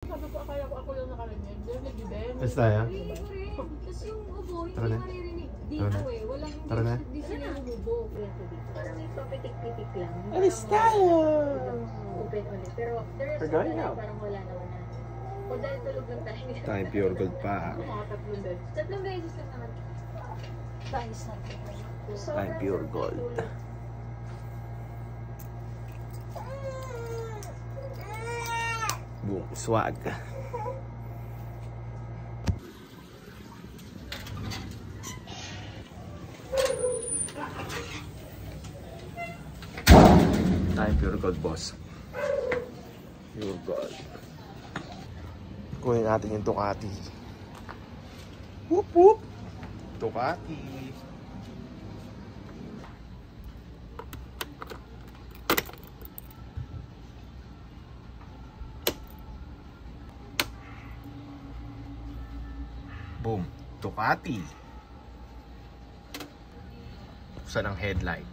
Sabi ko, akala ko ako lang nakarinig. Doon nag-ibig. Yes, tayo. Tapos yung ubo, hindi Tara na. maririnig dito Tara na. eh. Walang Tara na. hindi sila umubo. Parang may papitik-pitik lang. Alis tayo! Open ulit. Pero there is We're going out. parang wala naman na. O dahil tulog lang tayo. Time pure gold pa. Mga tatlong beses. Tatlong beses lang naman. Bangis na. Time pure gold. Boom, swag. Time pure gold, boss. Pure gold. Kunin natin yung Ducati. Whoop whoop. Ducati. Boom. Ducati. Buksan ang headlight.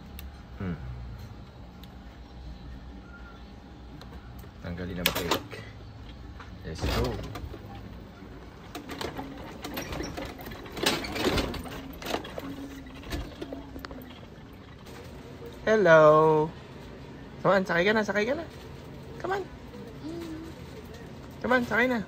Tanggalin ang brake. Let's go. Hello. Come on, sakay ka na, sakay ka na. Come on. Come on, sakay na.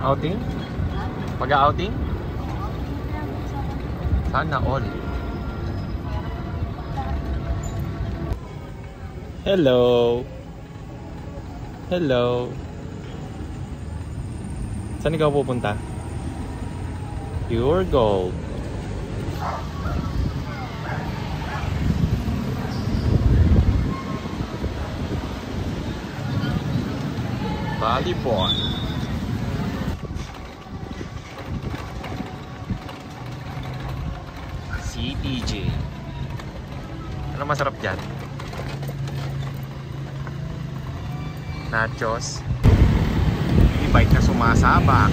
Outing? Pag-outing? Sana all. Hello. Hello. Saan ikaw pupunta? Pure gold. Volleyball. CTJ. Ano masarap dyan? Nachos. E-bike na sumasabak.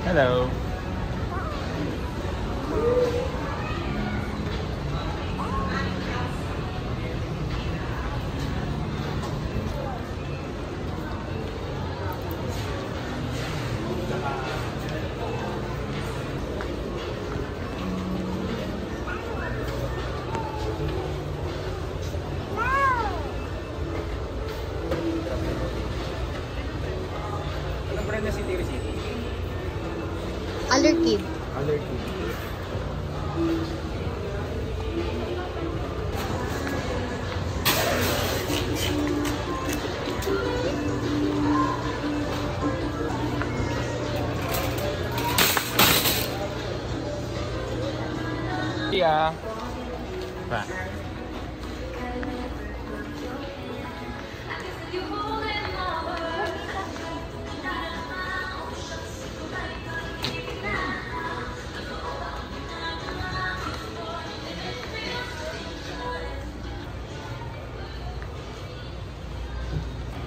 Hello. Anong brand na si Tiri City? Allerkid. Allerkid. Yeah. Pa.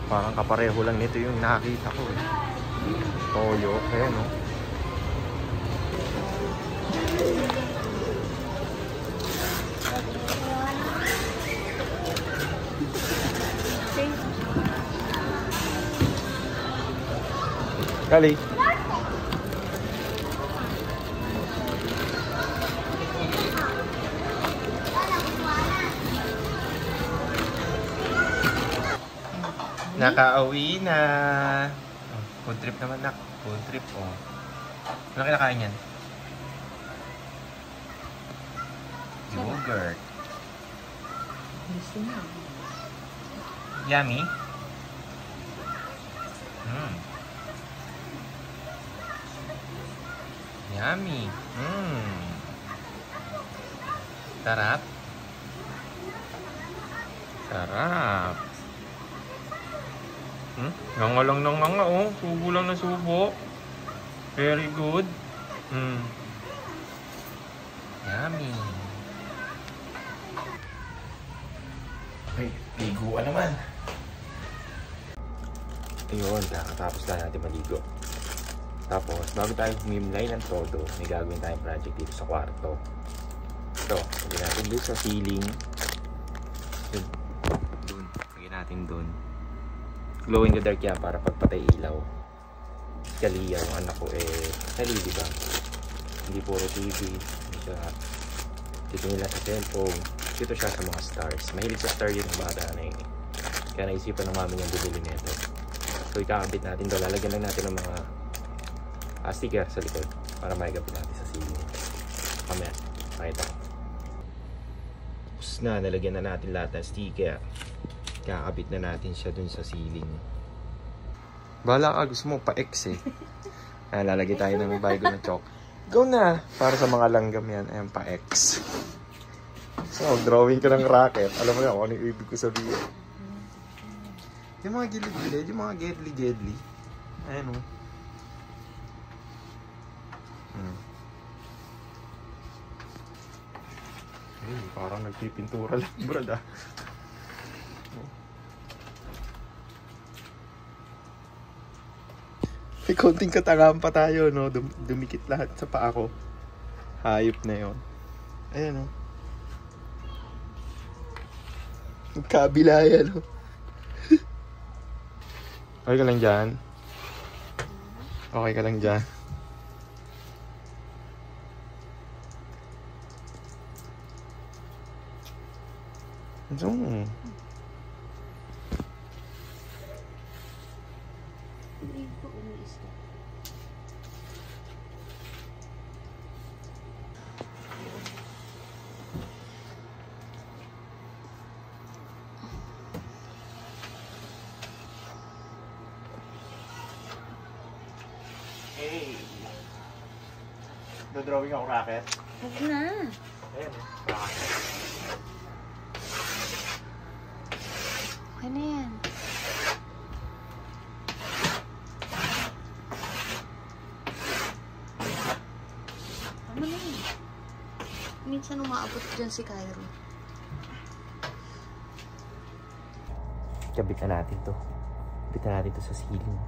Parang kapareho lang nito yung nakita ko eh. Toyo, ayan o. Kali. Nakauwi na. Food trip naman nak. Food trip oh. Ano kinakain yan? Yogurt. Gusto mo. Yummy? Mm. Yummy. Mm. Sarap. Sarap. Nga lang ng nga oh. Subo lang na subo. Very good. Yummy. Ay, liguan naman. Ayun, nakatapos na natin maligo. Tapos, bago tayo humimlay ng todo, may gagawin tayong project dito sa kwarto. Ito, lagyan natin doon sa ceiling. Doon, lagyan natin doon. Glow in the dark yan para pagpatay ilaw. Kalia, yung anak ko nalilibang. Hindi puro TV. Hindi siya titingin lang sa cellphone. Dito siya sa mga stars. Mahilig sa star yun ng bata na yun. Kaya naisipan ng mami niyang bumili nito. So ikakabit natin doon. Lalagyan lang natin ng mga sticker sa likod para maigapit natin sa ceiling. Mamaya, pakita ko. Tapos na, nalagyan na natin lahat ng sticker. Kakabit na natin siya dun sa ceiling. Bala ka, gusto mo pa-X eh. Lalagay tayo ng bago na chalk. Go na! Para sa mga langgam yan. Ayan, pa-X. So, drawing ka ng rocket. Alam mo na kung ano yung ibig ko sabihin. Yung mga gilid-gilid, yung mga gedli-gedli. Ayan o. Ay, parang nagpipintura lang, brad ah. May konting katangahan pa tayo, no? Dumikit lahat sa paa ko. Hayop na yon. Ayan, no? Magkabila yan, no? Okay ka lang dyan? Okay ka lang dyan? Hey! Dodrawing ako racket. Huwag na. Ayan, racket. Okay na yan. Tama na yun. Minsan umaabot dyan si Cairo. Kabit na natin to. Kabit na natin to sa ceiling.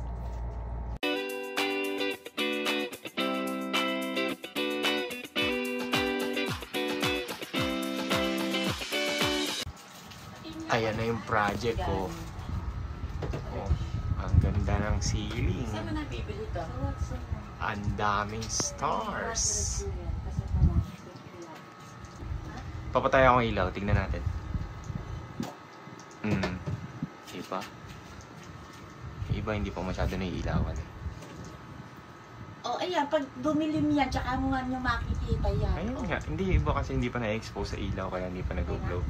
Ayan na yung project ko. Oh, ang ganda ng ceiling. Saan mo nabibili ito? Ang daming stars. Papatay akong ilaw. Tingnan natin. Iba? Iba hindi pa masyado naiilawan eh. Oh, ayan. Pag dumilim yan, tsaka mo nga nyo makikita yan. Ayun nga. Hindi iba kasi hindi pa na-expose sa ilaw kaya hindi pa nag-glow.